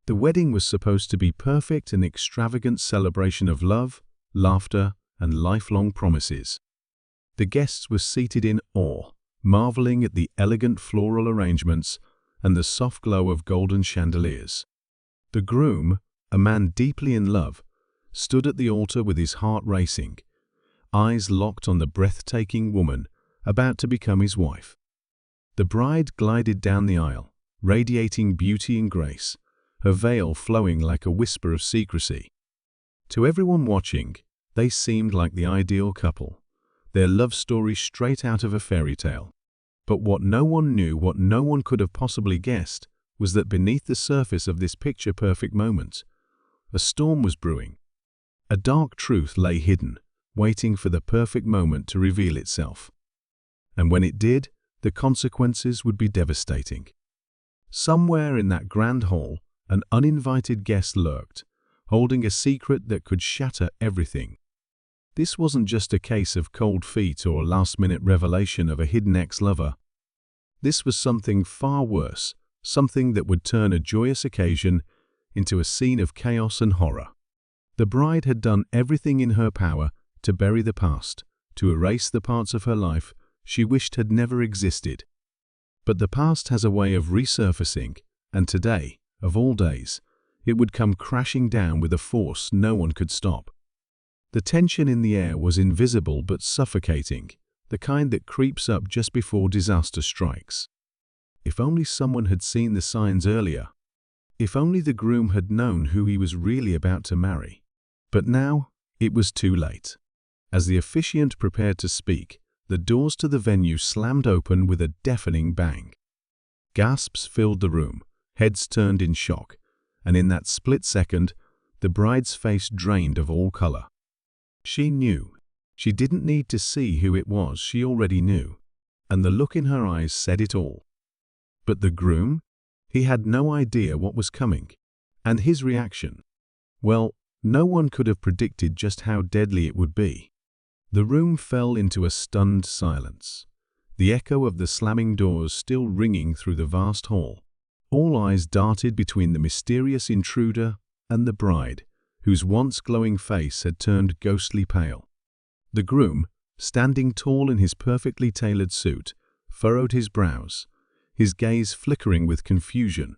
The wedding was supposed to be perfect, an extravagant celebration of love, laughter, and lifelong promises. The guests were seated in awe, marveling at the elegant floral arrangements and the soft glow of golden chandeliers. The groom, a man deeply in love, stood at the altar with his heart racing, eyes locked on the breathtaking woman about to become his wife. The bride glided down the aisle, radiating beauty and grace, her veil flowing like a whisper of secrecy. To everyone watching, they seemed like the ideal couple, their love story straight out of a fairy tale. But what no one knew, what no one could have possibly guessed, was that beneath the surface of this picture-perfect moment, a storm was brewing. A dark truth lay hidden, waiting for the perfect moment to reveal itself. And when it did, the consequences would be devastating. Somewhere in that grand hall, an uninvited guest lurked, holding a secret that could shatter everything. This wasn't just a case of cold feet or a last-minute revelation of a hidden ex-lover. This was something far worse, something that would turn a joyous occasion into a scene of chaos and horror. The bride had done everything in her power to bury the past, to erase the parts of her life she wished had never existed. But the past has a way of resurfacing, and today, of all days, it would come crashing down with a force no one could stop. The tension in the air was invisible but suffocating, the kind that creeps up just before disaster strikes. If only someone had seen the signs earlier. If only the groom had known who he was really about to marry. But now, it was too late. As the officiant prepared to speak, the doors to the venue slammed open with a deafening bang. Gasps filled the room, heads turned in shock, and in that split second, the bride's face drained of all color. She knew. She didn't need to see who it was, she already knew, and the look in her eyes said it all. But the groom? He had no idea what was coming. And his reaction? Well, no one could have predicted just how deadly it would be. The room fell into a stunned silence, the echo of the slamming doors still ringing through the vast hall. All eyes darted between the mysterious intruder and the bride, whose once glowing face had turned ghostly pale. The groom, standing tall in his perfectly tailored suit, furrowed his brows, his gaze flickering with confusion,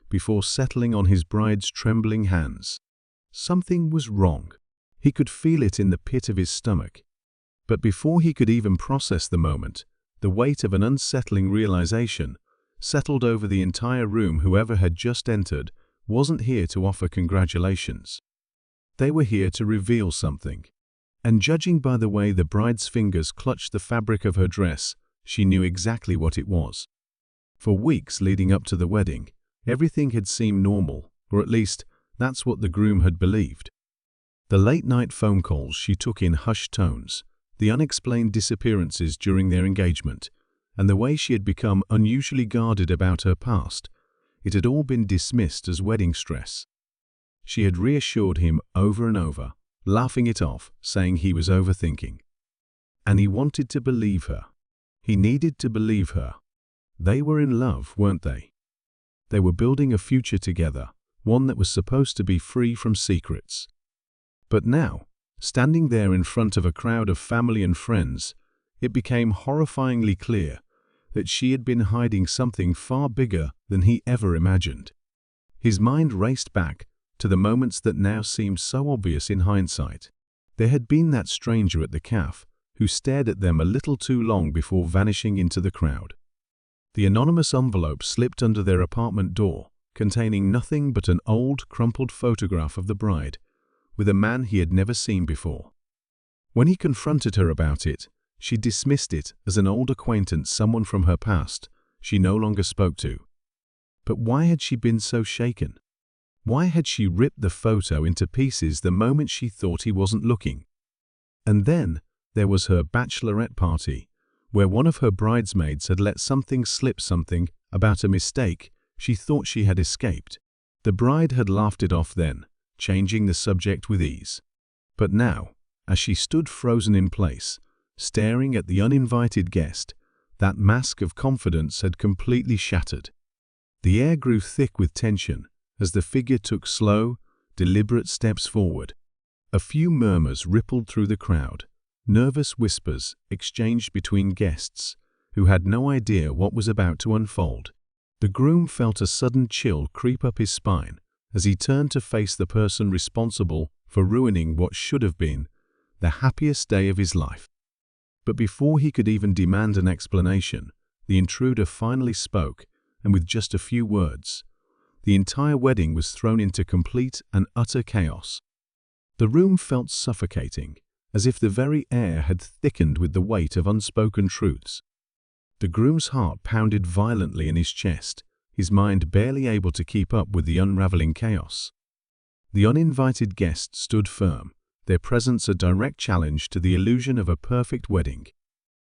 before settling on his bride's trembling hands. Something was wrong. He could feel it in the pit of his stomach. But before he could even process the moment, the weight of an unsettling realization settled over the entire room. Whoever had just entered wasn't here to offer congratulations. They were here to reveal something. And judging by the way the bride's fingers clutched the fabric of her dress, she knew exactly what it was. For weeks leading up to the wedding, everything had seemed normal, or at least that's what the groom had believed. The late-night phone calls she took in hushed tones, the unexplained disappearances during their engagement, and the way she had become unusually guarded about her past, it had all been dismissed as wedding stress. She had reassured him over and over, laughing it off, saying he was overthinking. And he wanted to believe her. He needed to believe her. They were in love, weren't they? They were building a future together, one that was supposed to be free from secrets. But now, standing there in front of a crowd of family and friends, it became horrifyingly clear that she had been hiding something far bigger than he ever imagined. His mind raced back to the moments that now seemed so obvious in hindsight. There had been that stranger at the cafe who stared at them a little too long before vanishing into the crowd. The anonymous envelope slipped under their apartment door, containing nothing but an old, crumpled photograph of the bride, with a man he had never seen before. When he confronted her about it, she dismissed it as an old acquaintance, someone from her past she no longer spoke to. But why had she been so shaken? Why had she ripped the photo into pieces the moment she thought he wasn't looking? And then there was her bachelorette party, where one of her bridesmaids had let something slip, something about a mistake she thought she had escaped. The bride had laughed it off then, changing the subject with ease. But now, as she stood frozen in place, staring at the uninvited guest, that mask of confidence had completely shattered. The air grew thick with tension, as the figure took slow, deliberate steps forward. A few murmurs rippled through the crowd, nervous whispers exchanged between guests who had no idea what was about to unfold. The groom felt a sudden chill creep up his spine as he turned to face the person responsible for ruining what should have been the happiest day of his life. But before he could even demand an explanation, the intruder finally spoke, and with just a few words, the entire wedding was thrown into complete and utter chaos. The room felt suffocating, as if the very air had thickened with the weight of unspoken truths. The groom's heart pounded violently in his chest, his mind barely able to keep up with the unraveling chaos. The uninvited guests stood firm, their presence a direct challenge to the illusion of a perfect wedding.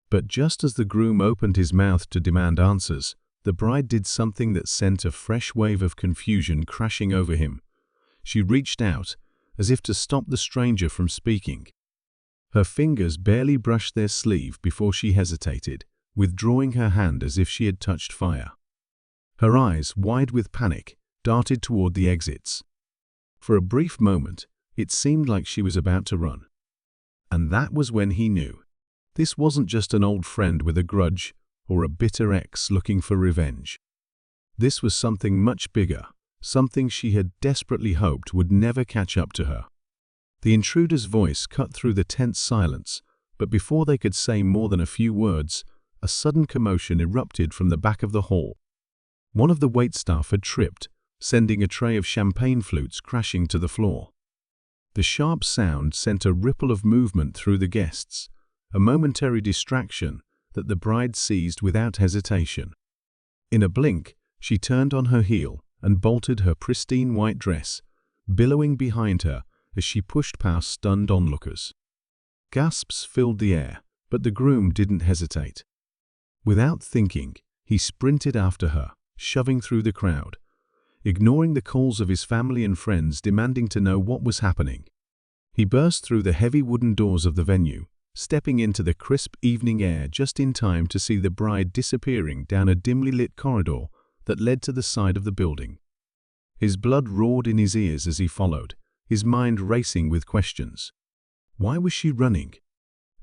But just as the groom opened his mouth to demand answers, the bride did something that sent a fresh wave of confusion crashing over him. She reached out, as if to stop the stranger from speaking. Her fingers barely brushed their sleeve before she hesitated, withdrawing her hand as if she had touched fire. Her eyes, wide with panic, darted toward the exits. For a brief moment, it seemed like she was about to run. And that was when he knew. This wasn't just an old friend with a grudge or a bitter ex looking for revenge. This was something much bigger, something she had desperately hoped would never catch up to her. The intruder's voice cut through the tense silence, but before they could say more than a few words, a sudden commotion erupted from the back of the hall. One of the waitstaff had tripped, sending a tray of champagne flutes crashing to the floor. The sharp sound sent a ripple of movement through the guests, a momentary distraction that the bride seized without hesitation. In a blink, she turned on her heel and bolted her pristine white dress, billowing behind her as she pushed past stunned onlookers. Gasps filled the air, but the groom didn't hesitate. Without thinking, he sprinted after her, shoving through the crowd, ignoring the calls of his family and friends demanding to know what was happening. He burst through the heavy wooden doors of the venue, stepping into the crisp evening air just in time to see the bride disappearing down a dimly lit corridor that led to the side of the building. His blood roared in his ears as he followed, his mind racing with questions. Why was she running?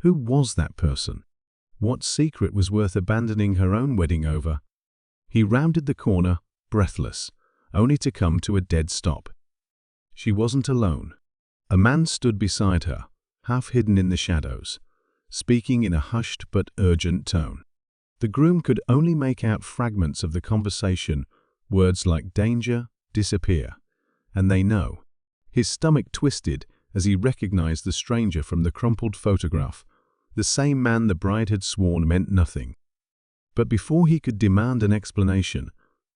Who was that person? What secret was worth abandoning her own wedding over? He rounded the corner, breathless, only to come to a dead stop. She wasn't alone. A man stood beside her, half hidden in the shadows, speaking in a hushed but urgent tone. The groom could only make out fragments of the conversation, words like danger, disappear, and they know. His stomach twisted as he recognized the stranger from the crumpled photograph, the same man the bride had sworn meant nothing. But before he could demand an explanation,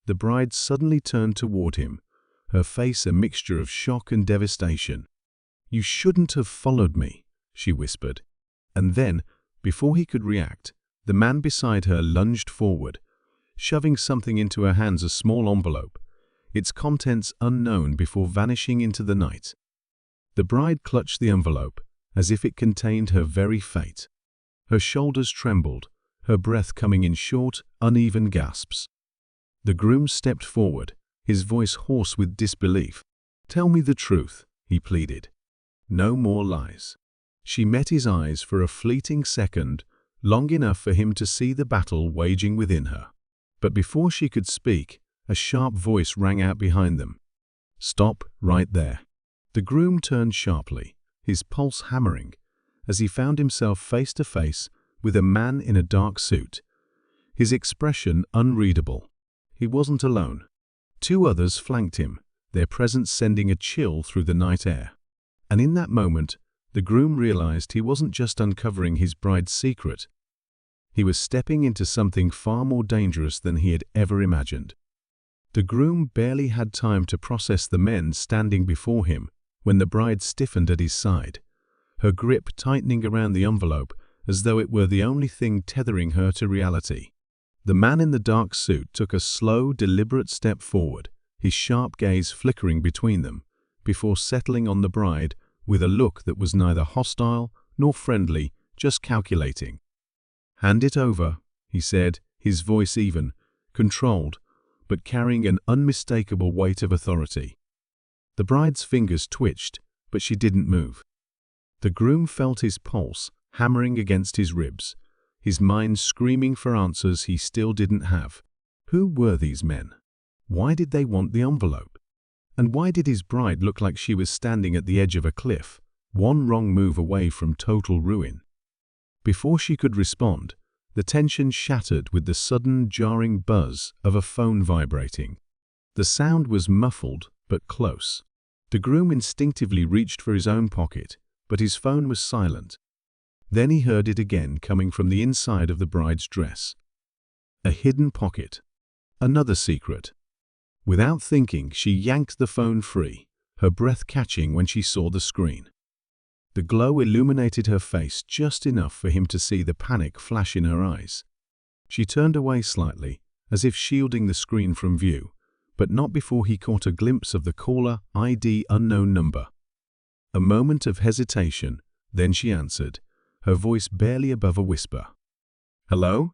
the bride suddenly turned toward him, her face a mixture of shock and devastation. "You shouldn't have followed me," she whispered. And then, before he could react, the man beside her lunged forward, shoving something into her hands, a small envelope, its contents unknown before vanishing into the night. The bride clutched the envelope, as if it contained her very fate. Her shoulders trembled, her breath coming in short, uneven gasps. The groom stepped forward, his voice hoarse with disbelief. "Tell me the truth," he pleaded. "No more lies." She met his eyes for a fleeting second, long enough for him to see the battle waging within her. But before she could speak, a sharp voice rang out behind them. "Stop right there." The groom turned sharply, his pulse hammering, as he found himself face to face with a man in a dark suit, his expression unreadable. He wasn't alone. Two others flanked him, their presence sending a chill through the night air. And in that moment, the groom realized he wasn't just uncovering his bride's secret. He was stepping into something far more dangerous than he had ever imagined. The groom barely had time to process the men standing before him when the bride stiffened at his side, her grip tightening around the envelope as though it were the only thing tethering her to reality. The man in the dark suit took a slow, deliberate step forward, his sharp gaze flickering between them, before settling on the bride with a look that was neither hostile nor friendly, just calculating. "Hand it over," he said, his voice even, controlled, but carrying an unmistakable weight of authority. The bride's fingers twitched, but she didn't move. The groom felt his pulse hammering against his ribs, his mind screaming for answers he still didn't have. Who were these men? Why did they want the envelope? And why did his bride look like she was standing at the edge of a cliff, one wrong move away from total ruin? Before she could respond, the tension shattered with the sudden jarring buzz of a phone vibrating. The sound was muffled but close. The groom instinctively reached for his own pocket, but his phone was silent. Then he heard it again coming from the inside of the bride's dress. A hidden pocket. Another secret. Without thinking, she yanked the phone free, her breath catching when she saw the screen. The glow illuminated her face just enough for him to see the panic flash in her eyes. She turned away slightly, as if shielding the screen from view, but not before he caught a glimpse of the caller ID unknown number. A moment of hesitation, then she answered, her voice barely above a whisper. "Hello?"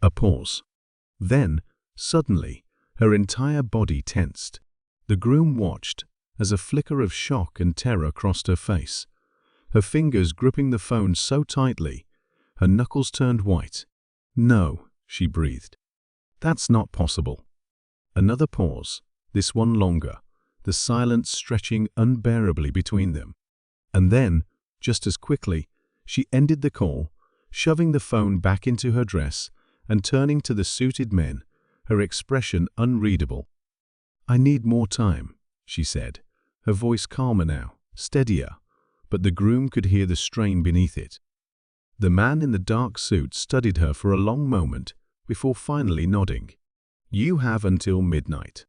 A pause. Then, suddenly, her entire body tensed. The groom watched as a flicker of shock and terror crossed her face. Her fingers gripping the phone so tightly, her knuckles turned white. "No," she breathed. "That's not possible." Another pause, this one longer, the silence stretching unbearably between them. And then, just as quickly, she ended the call, shoving the phone back into her dress and turning to the suited men, her expression unreadable. "I need more time," she said, her voice calmer now, steadier, but the groom could hear the strain beneath it. The man in the dark suit studied her for a long moment before finally nodding. "You have until midnight."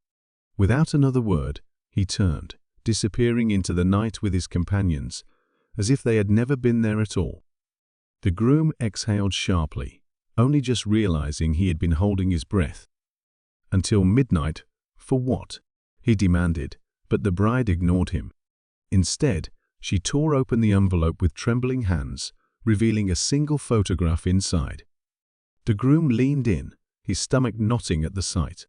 Without another word, he turned, disappearing into the night with his companions, as if they had never been there at all. The groom exhaled sharply, only just realizing he had been holding his breath. "Until midnight? For what?" he demanded, but the bride ignored him. Instead, she tore open the envelope with trembling hands, revealing a single photograph inside. The groom leaned in, his stomach knotting at the sight.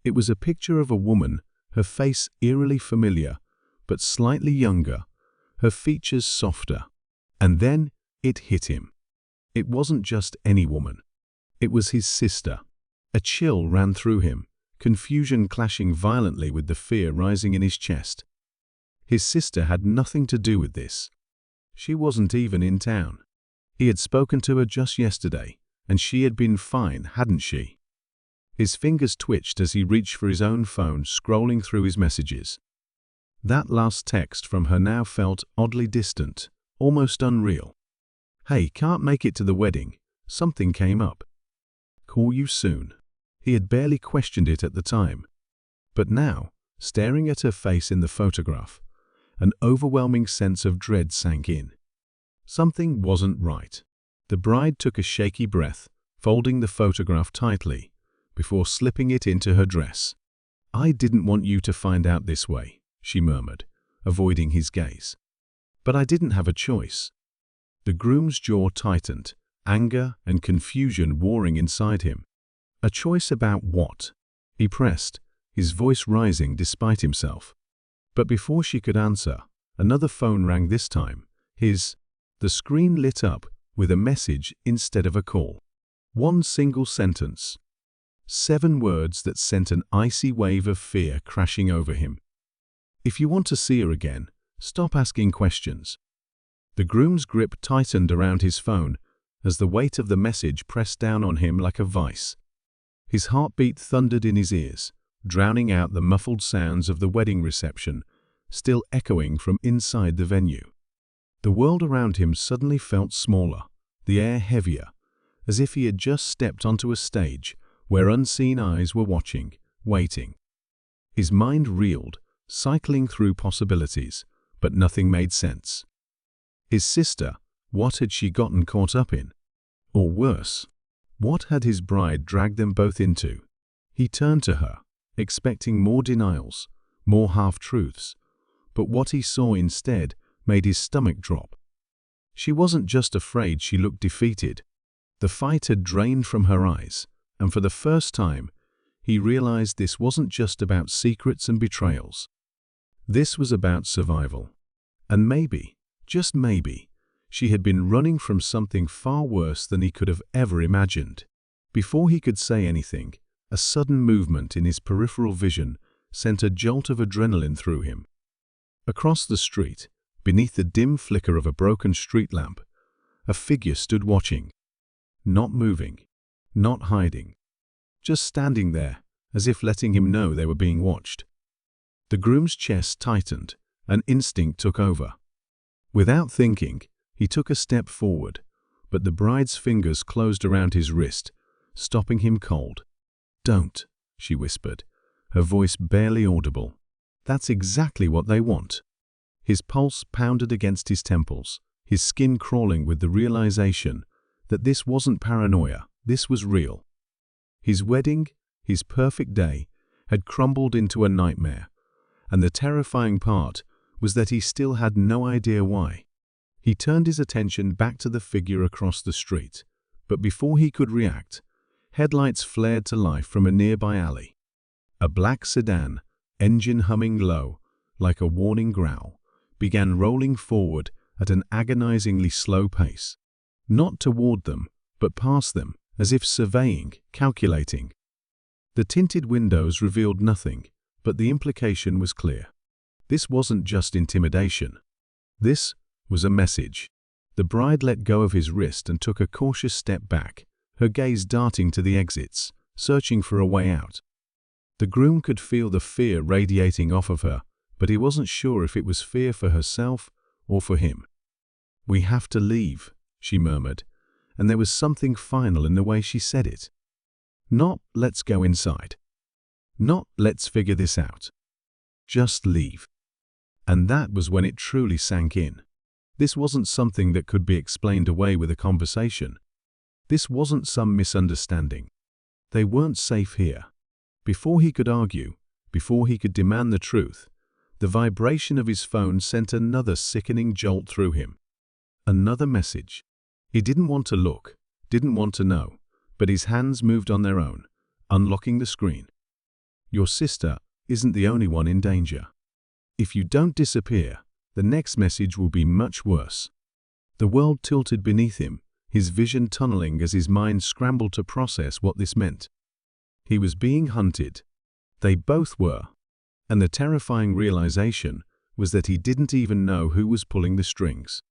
It was a picture of a woman, her face eerily familiar, but slightly younger, her features softer. And then it hit him. It wasn't just any woman. It was his sister. A chill ran through him, confusion clashing violently with the fear rising in his chest. His sister had nothing to do with this. She wasn't even in town. He had spoken to her just yesterday, and she had been fine, hadn't she? His fingers twitched as he reached for his own phone, scrolling through his messages. That last text from her now felt oddly distant, almost unreal. "Hey, can't make it to the wedding. Something came up. Call you soon." He had barely questioned it at the time. But now, staring at her face in the photograph, an overwhelming sense of dread sank in. Something wasn't right. The bride took a shaky breath, folding the photograph tightly, before slipping it into her dress. "I didn't want you to find out this way," she murmured, avoiding his gaze. "But I didn't have a choice." The groom's jaw tightened, anger and confusion warring inside him. A choice about what? He pressed, his voice rising despite himself. But before she could answer, another phone rang this time. The screen lit up with a message instead of a call. One single sentence. 7 words that sent an icy wave of fear crashing over him. "If you want to see her again, stop asking questions." The groom's grip tightened around his phone as the weight of the message pressed down on him like a vice. His heartbeat thundered in his ears, drowning out the muffled sounds of the wedding reception, still echoing from inside the venue. The world around him suddenly felt smaller, the air heavier, as if he had just stepped onto a stage where unseen eyes were watching, waiting. His mind reeled, cycling through possibilities, but nothing made sense. His sister, what had she gotten caught up in? Or worse, what had his bride dragged them both into? He turned to her, expecting more denials, more half-truths, but what he saw instead made his stomach drop. She wasn't just afraid, she looked defeated. The fight had drained from her eyes, and for the first time, he realized this wasn't just about secrets and betrayals. This was about survival. And maybe, just maybe, she had been running from something far worse than he could have ever imagined. Before he could say anything, a sudden movement in his peripheral vision sent a jolt of adrenaline through him. Across the street, beneath the dim flicker of a broken street lamp, a figure stood watching. Not moving, not hiding, just standing there, as if letting him know they were being watched. The groom's chest tightened, and instinct took over. Without thinking, he took a step forward, but the bride's fingers closed around his wrist, stopping him cold. "Don't," she whispered, her voice barely audible. "That's exactly what they want." His pulse pounded against his temples, his skin crawling with the realization that this wasn't paranoia, this was real. His wedding, his perfect day, had crumbled into a nightmare, and the terrifying part was that he still had no idea why. He turned his attention back to the figure across the street, but before he could react, headlights flared to life from a nearby alley. A black sedan, engine humming low, like a warning growl, began rolling forward at an agonizingly slow pace. Not toward them, but past them, as if surveying, calculating. The tinted windows revealed nothing, but the implication was clear. This wasn't just intimidation. This was a message. The bride let go of his wrist and took a cautious step back, her gaze darting to the exits, searching for a way out. The groom could feel the fear radiating off of her, but he wasn't sure if it was fear for herself or for him. "We have to leave," she murmured, and there was something final in the way she said it. Not, "Let's go inside." Not, "Let's figure this out." Just leave. And that was when it truly sank in. This wasn't something that could be explained away with a conversation. This wasn't some misunderstanding. They weren't safe here. Before he could argue, before he could demand the truth, the vibration of his phone sent another sickening jolt through him. Another message. He didn't want to look, didn't want to know, but his hands moved on their own, unlocking the screen. "Your sister isn't the only one in danger. If you don't disappear, the next message will be much worse." The world tilted beneath him, his vision tunneling as his mind scrambled to process what this meant. He was being hunted. They both were. And the terrifying realization was that he didn't even know who was pulling the strings.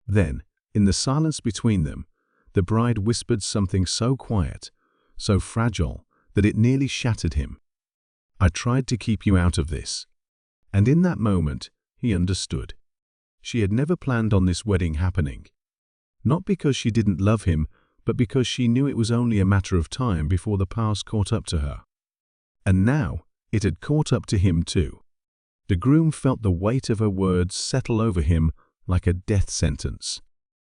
Then, in the silence between them, the bride whispered something so quiet, so fragile, that it nearly shattered him. "I tried to keep you out of this." And in that moment, he understood. She had never planned on this wedding happening. Not because she didn't love him, but because she knew it was only a matter of time before the past caught up to her. And now, it had caught up to him too. The groom felt the weight of her words settle over him like a death sentence.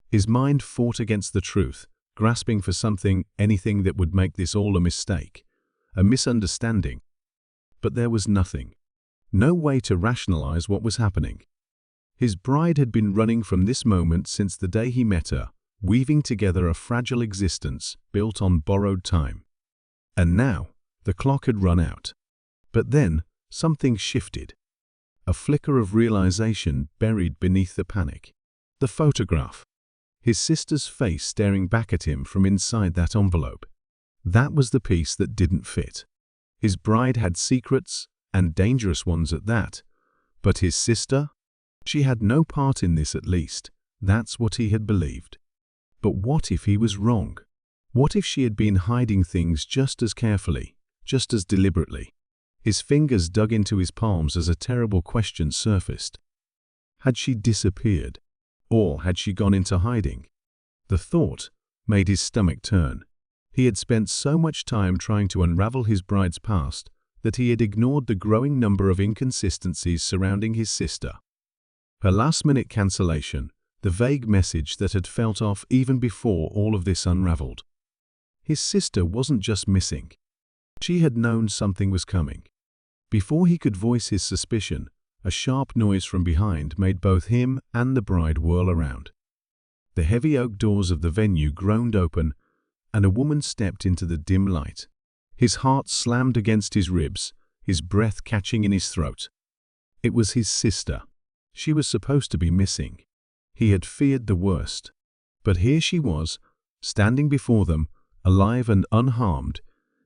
His mind fought against the truth, grasping for something, anything that would make this all a mistake, a misunderstanding. But there was nothing. No way to rationalize what was happening. His bride had been running from this moment since the day he met her, weaving together a fragile existence built on borrowed time. And now, the clock had run out. But then, something shifted. A flicker of realization buried beneath the panic. The photograph. His sister's face staring back at him from inside that envelope. That was the piece that didn't fit. His bride had secrets, and dangerous ones at that. But his sister? She had no part in this, at least. That's what he had believed. But what if he was wrong? What if she had been hiding things just as carefully, just as deliberately? His fingers dug into his palms as a terrible question surfaced. Had she disappeared? Or had she gone into hiding? The thought made his stomach turn. He had spent so much time trying to unravel his bride's past that he had ignored the growing number of inconsistencies surrounding his sister. Her last-minute cancellation, the vague message that had felt off even before all of this unraveled. His sister wasn't just missing. She had known something was coming. Before he could voice his suspicion, a sharp noise from behind made both him and the bride whirl around. The heavy oak doors of the venue groaned open, and a woman stepped into the dim light. His heart slammed against his ribs, his breath catching in his throat. It was his sister. She was supposed to be missing. He had feared the worst. But here she was, standing before them, alive and unharmed,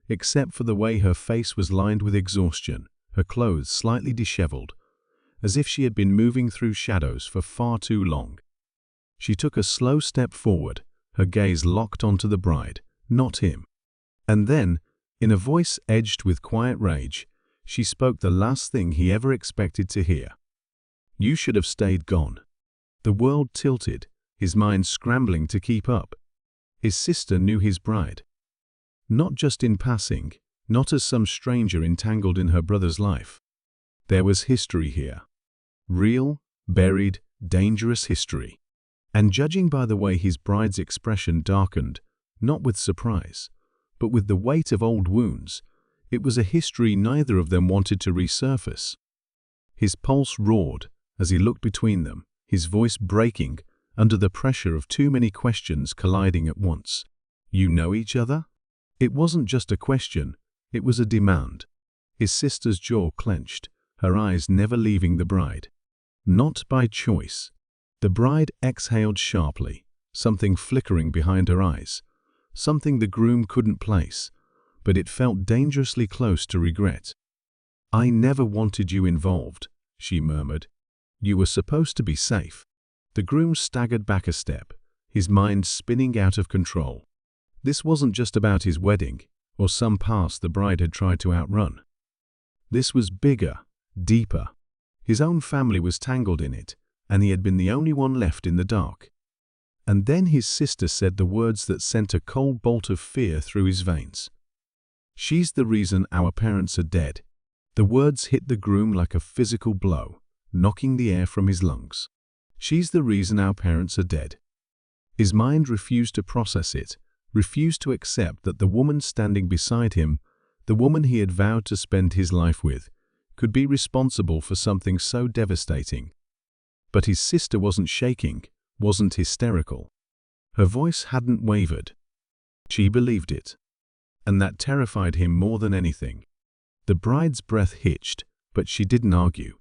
except for the way her face was lined with exhaustion, her clothes slightly disheveled, as if she had been moving through shadows for far too long. She took a slow step forward, her gaze locked onto the bride, not him. And then, in a voice edged with quiet rage, she spoke the last thing he ever expected to hear. "You should have stayed gone." The world tilted, his mind scrambling to keep up. His sister knew his bride. Not just in passing, not as some stranger entangled in her brother's life. There was history here. Real, buried, dangerous history. And judging by the way his bride's expression darkened, not with surprise, but with the weight of old wounds, it was a history neither of them wanted to resurface. His pulse roared as he looked between them, his voice breaking under the pressure of too many questions colliding at once. "You know each other?" It wasn't just a question, it was a demand. His sister's jaw clenched, her eyes never leaving the bride. Not by choice. The bride exhaled sharply, something flickering behind her eyes, something the groom couldn't place, but it felt dangerously close to regret. "I never wanted you involved," she murmured. "You were supposed to be safe." The groom staggered back a step, his mind spinning out of control. This wasn't just about his wedding, or some past the bride had tried to outrun. This was bigger, deeper. His own family was tangled in it, and he had been the only one left in the dark. And then his sister said the words that sent a cold bolt of fear through his veins. "She's the reason our parents are dead." The words hit the groom like a physical blow, knocking the air from his lungs. "She's the reason our parents are dead." His mind refused to process it, refused to accept that the woman standing beside him, the woman he had vowed to spend his life with, could be responsible for something so devastating. But his sister wasn't shaking, wasn't hysterical. Her voice hadn't wavered. She believed it. And that terrified him more than anything. The bride's breath hitched, but she didn't argue.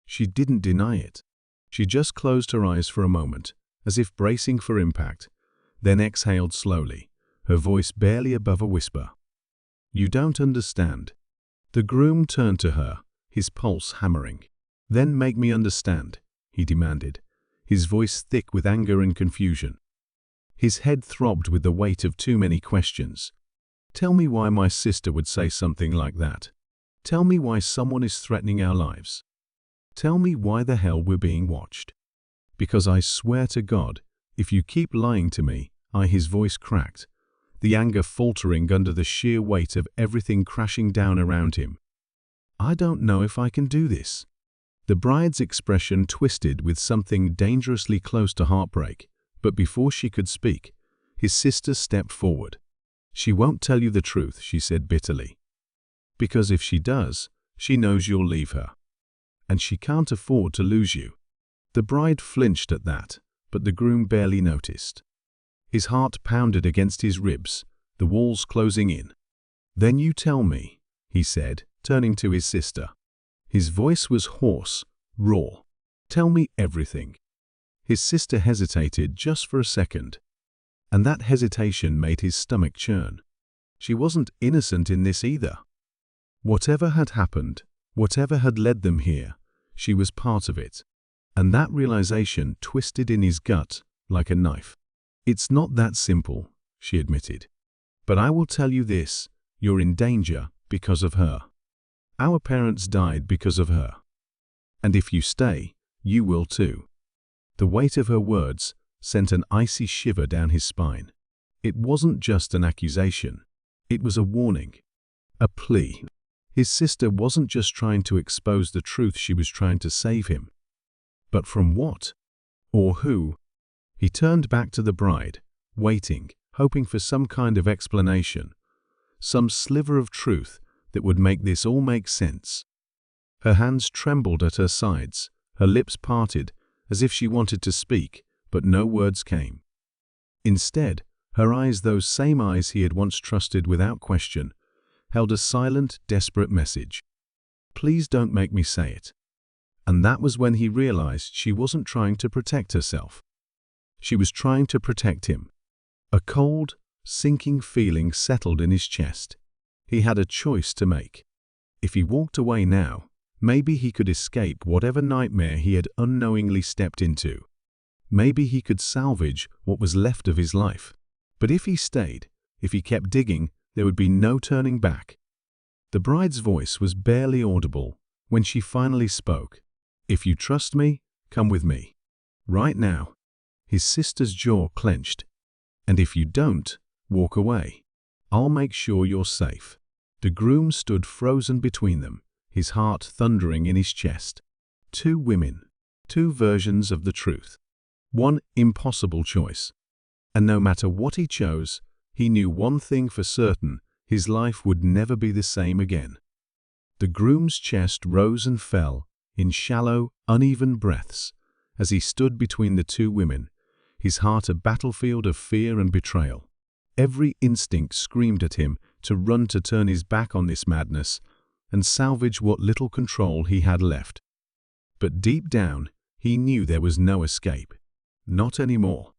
She didn't deny it. She just closed her eyes for a moment, as if bracing for impact, then exhaled slowly, her voice barely above a whisper. "You don't understand." The groom turned to her, his pulse hammering. "Then make me understand," he demanded, his voice thick with anger and confusion. His head throbbed with the weight of too many questions. "Tell me why my sister would say something like that. Tell me why someone is threatening our lives. Tell me why the hell we're being watched. Because I swear to God, if you keep lying to me," his voice cracked, the anger faltering under the sheer weight of everything crashing down around him. "I don't know if I can do this." The bride's expression twisted with something dangerously close to heartbreak, but before she could speak, his sister stepped forward. "She won't tell you the truth," she said bitterly. "Because if she does, she knows you'll leave her. And she can't afford to lose you." The bride flinched at that, but the groom barely noticed. His heart pounded against his ribs, the walls closing in. "Then you tell me," he said, turning to his sister. His voice was hoarse, raw. "Tell me everything." His sister hesitated just for a second, and that hesitation made his stomach churn. She wasn't innocent in this either. Whatever had happened, whatever had led them here, she was part of it. And that realization twisted in his gut like a knife. "It's not that simple," she admitted. "But I will tell you this, you're in danger because of her. Our parents died because of her. And if you stay, you will too." The weight of her words sent an icy shiver down his spine. It wasn't just an accusation. It was a warning. A plea. His sister wasn't just trying to expose the truth, she was trying to save him. But from what? Or who? He turned back to the bride, waiting, hoping for some kind of explanation, some sliver of truth that would make this all make sense. Her hands trembled at her sides, her lips parted, as if she wanted to speak, but no words came. Instead, her eyes, those same eyes he had once trusted without question, held a silent, desperate message. "Please don't make me say it." And that was when he realized she wasn't trying to protect herself. She was trying to protect him. A cold, sinking feeling settled in his chest. He had a choice to make. If he walked away now, maybe he could escape whatever nightmare he had unknowingly stepped into. Maybe he could salvage what was left of his life. But if he stayed, if he kept digging, there would be no turning back. The bride's voice was barely audible when she finally spoke. "If you trust me, come with me. Right now." His sister's jaw clenched. "And if you don't, walk away. I'll make sure you're safe." The groom stood frozen between them, his heart thundering in his chest. Two women, two versions of the truth. One impossible choice. And no matter what he chose, he knew one thing for certain: his life would never be the same again. The groom's chest rose and fell in shallow, uneven breaths as he stood between the two women, his heart a battlefield of fear and betrayal. Every instinct screamed at him to run, to turn his back on this madness and salvage what little control he had left. But deep down, he knew there was no escape. Not anymore.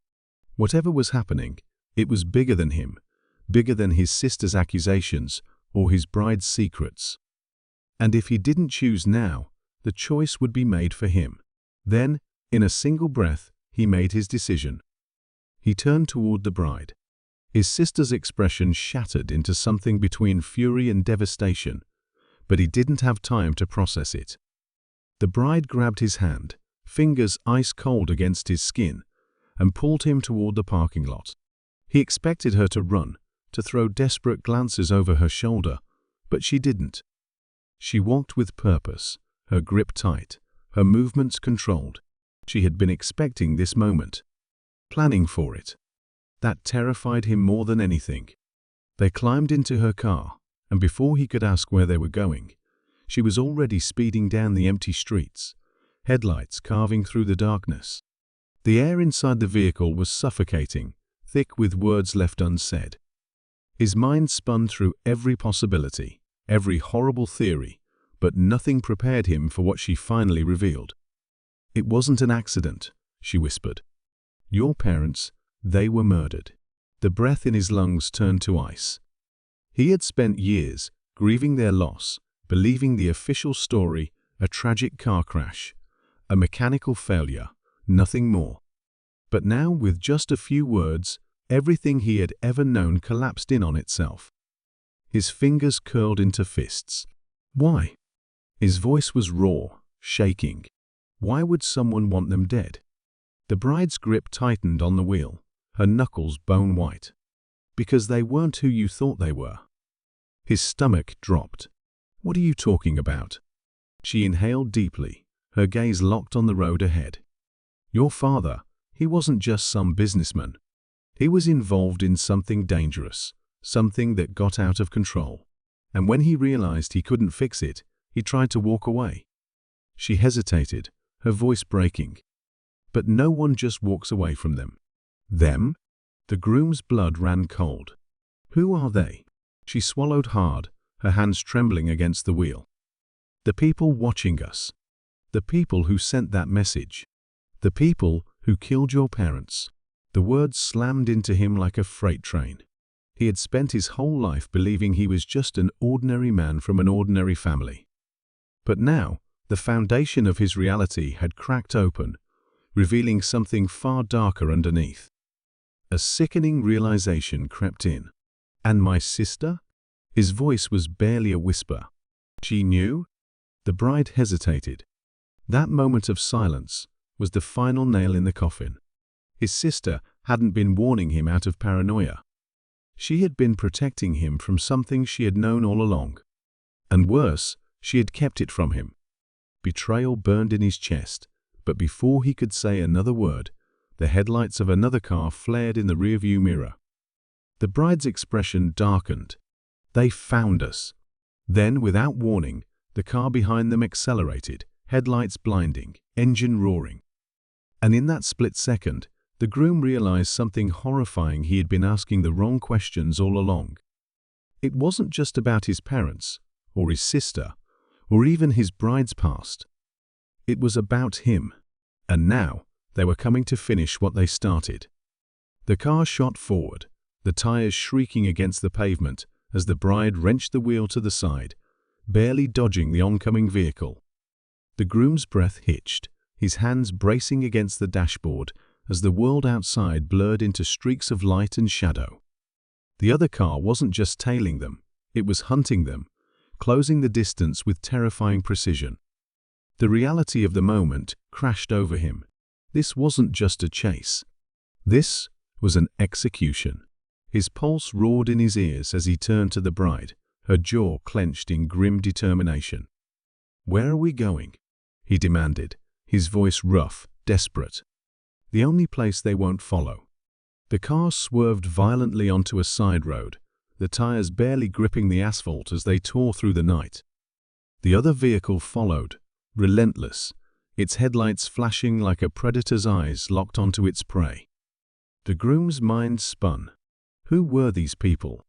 Whatever was happening, it was bigger than him, bigger than his sister's accusations or his bride's secrets. And if he didn't choose now, the choice would be made for him. Then, in a single breath, he made his decision. He turned toward the bride. His sister's expression shattered into something between fury and devastation, but he didn't have time to process it. The bride grabbed his hand, fingers ice cold against his skin, and pulled him toward the parking lot. He expected her to run, to throw desperate glances over her shoulder, but she didn't. She walked with purpose, her grip tight, her movements controlled. She had been expecting this moment, planning for it. That terrified him more than anything. They climbed into her car, and before he could ask where they were going, she was already speeding down the empty streets, headlights carving through the darkness. The air inside the vehicle was suffocating, thick with words left unsaid. His mind spun through every possibility, every horrible theory, but nothing prepared him for what she finally revealed. "It wasn't an accident," she whispered. "Your parents, they were murdered." The breath in his lungs turned to ice. He had spent years grieving their loss, believing the official story a tragic car crash, a mechanical failure, nothing more. But now, with just a few words, everything he had ever known collapsed in on itself. His fingers curled into fists. Why? His voice was raw, shaking. Why would someone want them dead? The bride's grip tightened on the wheel, her knuckles bone white. "Because they weren't who you thought they were." His stomach dropped. "What are you talking about?" She inhaled deeply, her gaze locked on the road ahead. "Your father, he wasn't just some businessman. He was involved in something dangerous, something that got out of control. And when he realized he couldn't fix it, he tried to walk away." She hesitated, her voice breaking. "But no one just walks away from them." "Them?" The groom's blood ran cold. "Who are they?" She swallowed hard, her hands trembling against the wheel. "The people watching us. The people who sent that message. The people who killed your parents." The words slammed into him like a freight train. He had spent his whole life believing he was just an ordinary man from an ordinary family. But now, the foundation of his reality had cracked open, revealing something far darker underneath. A sickening realization crept in. "And my sister?" His voice was barely a whisper. "She knew?" The bride hesitated. That moment of silence was the final nail in the coffin. His sister hadn't been warning him out of paranoia. She had been protecting him from something she had known all along. And worse, she had kept it from him. Betrayal burned in his chest, but before he could say another word, the headlights of another car flared in the rearview mirror. The bride's expression darkened. "They found us." Then, without warning, the car behind them accelerated, headlights blinding, engine roaring. And in that split second, the groom realized something horrifying: he had been asking the wrong questions all along. It wasn't just about his parents, or his sister, or even his bride's past. It was about him, and now they were coming to finish what they started. The car shot forward, the tires shrieking against the pavement as the bride wrenched the wheel to the side, barely dodging the oncoming vehicle. The groom's breath hitched, his hands bracing against the dashboard as the world outside blurred into streaks of light and shadow. The other car wasn't just tailing them, it was hunting them, closing the distance with terrifying precision. The reality of the moment crashed over him. This wasn't just a chase. This was an execution. His pulse roared in his ears as he turned to the bride, her jaw clenched in grim determination. "Where are we going?" he demanded, his voice rough, desperate. "The only place they won't follow." The car swerved violently onto a side road, the tires barely gripping the asphalt as they tore through the night. The other vehicle followed, relentless, its headlights flashing like a predator's eyes locked onto its prey. The groom's mind spun. Who were these people?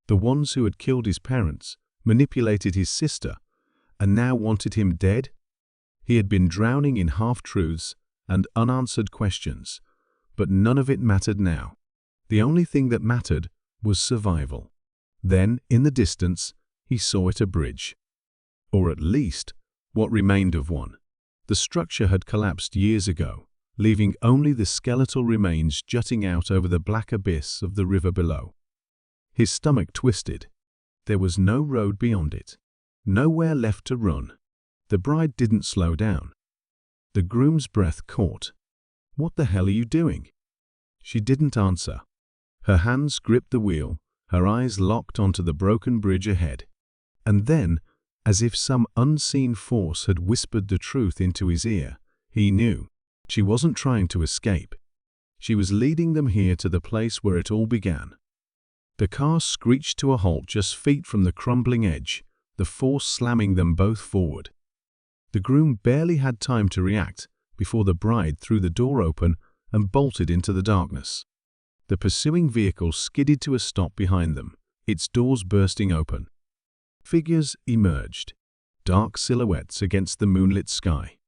The ones who had killed his parents, manipulated his sister, and now wanted him dead? He had been drowning in half-truths and unanswered questions, but none of it mattered now. The only thing that mattered was survival. Then, in the distance, he saw it a bridge. Or at least, what remained of one. The structure had collapsed years ago, leaving only the skeletal remains jutting out over the black abyss of the river below. His stomach twisted. There was no road beyond it. Nowhere left to run. The bride didn't slow down. The groom's breath caught. "What the hell are you doing?" She didn't answer. Her hands gripped the wheel, her eyes locked onto the broken bridge ahead. And then, as if some unseen force had whispered the truth into his ear, he knew. She wasn't trying to escape. She was leading them here to the place where it all began. The car screeched to a halt just feet from the crumbling edge, the force slamming them both forward. The groom barely had time to react before the bride threw the door open and bolted into the darkness. The pursuing vehicle skidded to a stop behind them, its doors bursting open. Figures emerged, dark silhouettes against the moonlit sky.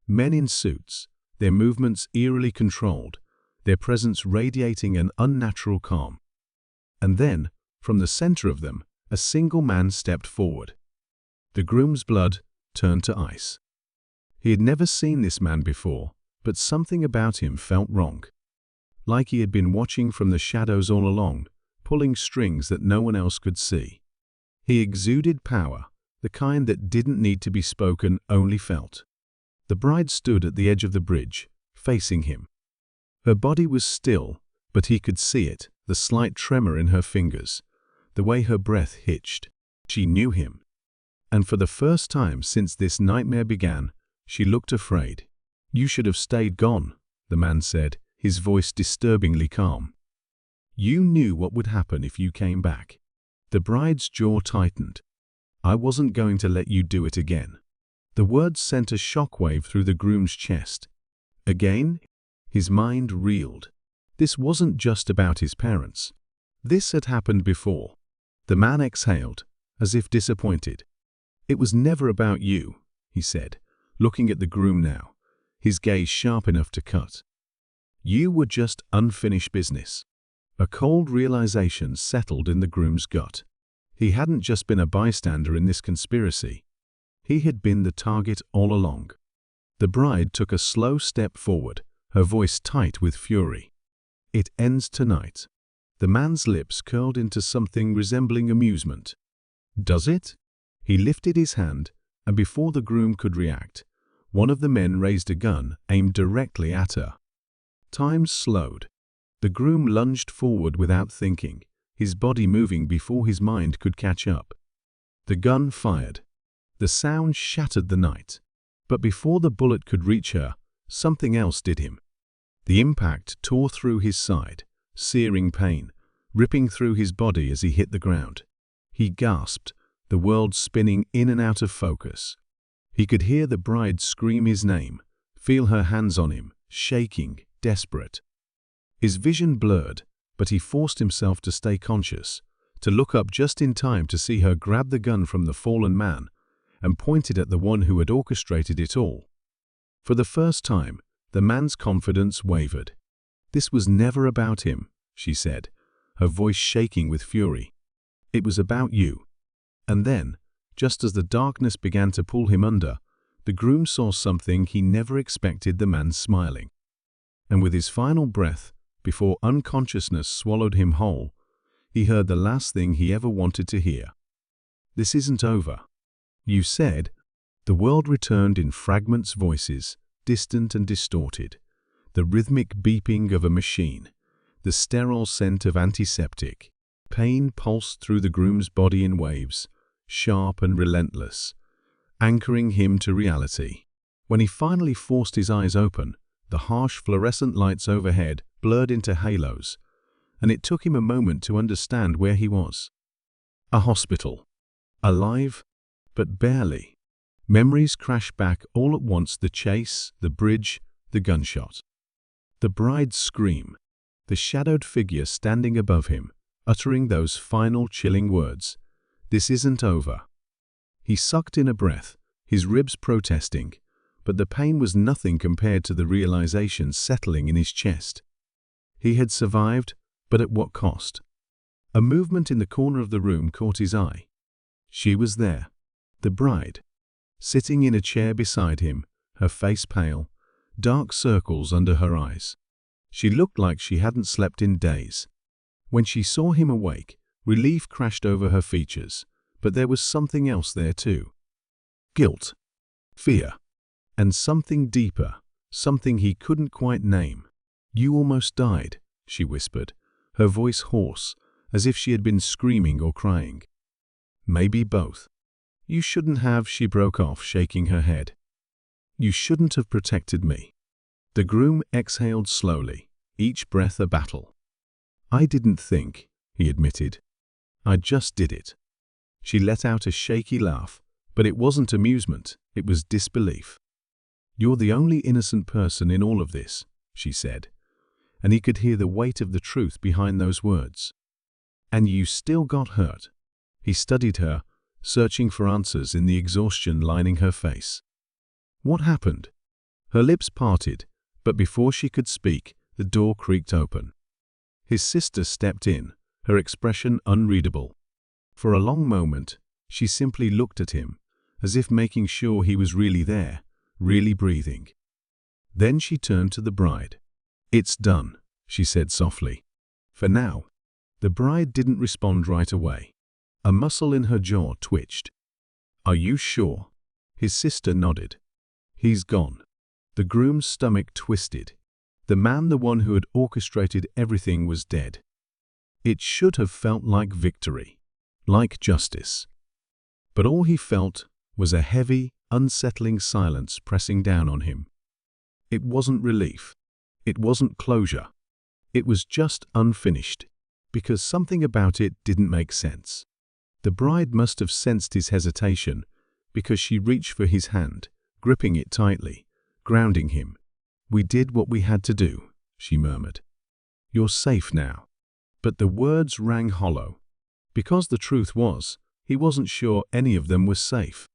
Men in suits, their movements eerily controlled, their presence radiating an unnatural calm. And then, from the center of them, a single man stepped forward. The groom's blood turned to ice. He had never seen this man before, but something about him felt wrong. Like he had been watching from the shadows all along, pulling strings that no one else could see. He exuded power, the kind that didn't need to be spoken, only felt. The bride stood at the edge of the bridge, facing him. Her body was still, but he could see it, the slight tremor in her fingers, the way her breath hitched. She knew him. And for the first time since this nightmare began, she looked afraid. "You should have stayed gone," the man said, his voice disturbingly calm. "You knew what would happen if you came back." The bride's jaw tightened. "I wasn't going to let you do it again." The words sent a shockwave through the groom's chest. Again? His mind reeled. This wasn't just about his parents. This had happened before. The man exhaled, as if disappointed. "It was never about you," he said, looking at the groom now, his gaze sharp enough to cut. "You were just unfinished business." A cold realization settled in the groom's gut. He hadn't just been a bystander in this conspiracy. He had been the target all along. The bride took a slow step forward, her voice tight with fury. "It ends tonight." The man's lips curled into something resembling amusement. "Does it?" He lifted his hand, and before the groom could react, one of the men raised a gun aimed directly at her. Time slowed. The groom lunged forward without thinking, his body moving before his mind could catch up. The gun fired. The sound shattered the night. But before the bullet could reach her, something else did him. The impact tore through his side, searing pain, ripping through his body as he hit the ground. He gasped, the world spinning in and out of focus. He could hear the bride scream his name, feel her hands on him, shaking, desperate. His vision blurred, but he forced himself to stay conscious, to look up just in time to see her grab the gun from the fallen man and point it at the one who had orchestrated it all. For the first time, the man's confidence wavered. "This was never about him," she said, her voice shaking with fury. "It was about you." And then, just as the darkness began to pull him under, the groom saw something he never expected: the man smiling. And with his final breath, before unconsciousness swallowed him whole, he heard the last thing he ever wanted to hear. "This isn't over." "You said." The world returned in fragments, voices, distant and distorted, the rhythmic beeping of a machine, the sterile scent of antiseptic. Pain pulsed through the groom's body in waves, sharp and relentless, anchoring him to reality. When he finally forced his eyes open, the harsh fluorescent lights overhead blurred into halos, and it took him a moment to understand where he was. A hospital. Alive, but barely. Memories crashed back all at once: the chase, the bridge, the gunshot. The bride's scream, the shadowed figure standing above him, uttering those final chilling words, "This isn't over." He sucked in a breath, his ribs protesting, but the pain was nothing compared to the realization settling in his chest. He had survived, but at what cost? A movement in the corner of the room caught his eye. She was there, the bride, sitting in a chair beside him, her face pale, dark circles under her eyes. She looked like she hadn't slept in days. When she saw him awake, relief crashed over her features, but there was something else there too. Guilt, fear, and something deeper, something he couldn't quite name. "You almost died," she whispered, her voice hoarse, as if she had been screaming or crying. "Maybe both." "You shouldn't have," she broke off, shaking her head. "You shouldn't have protected me." The groom exhaled slowly, each breath a battle. "I didn't think," he admitted. "I just did it." She let out a shaky laugh, but it wasn't amusement, it was disbelief. "You're the only innocent person in all of this," she said, and he could hear the weight of the truth behind those words. "And you still got hurt." He studied her, searching for answers in the exhaustion lining her face. "What happened?" Her lips parted, but before she could speak, the door creaked open. His sister stepped in, her expression unreadable. For a long moment, she simply looked at him, as if making sure he was really there, really breathing. Then she turned to the bride. "It's done," she said softly. "For now." The bride didn't respond right away. A muscle in her jaw twitched. "Are you sure?" His sister nodded. "He's gone." The groom's stomach twisted. The man, the one who had orchestrated everything, was dead. It should have felt like victory, like justice. But all he felt was a heavy, unsettling silence pressing down on him. It wasn't relief. It wasn't closure. It was just unfinished, because something about it didn't make sense. The bride must have sensed his hesitation, because she reached for his hand, gripping it tightly, grounding him. "We did what we had to do," she murmured. "You're safe now." But the words rang hollow, because the truth was, he wasn't sure any of them was safe.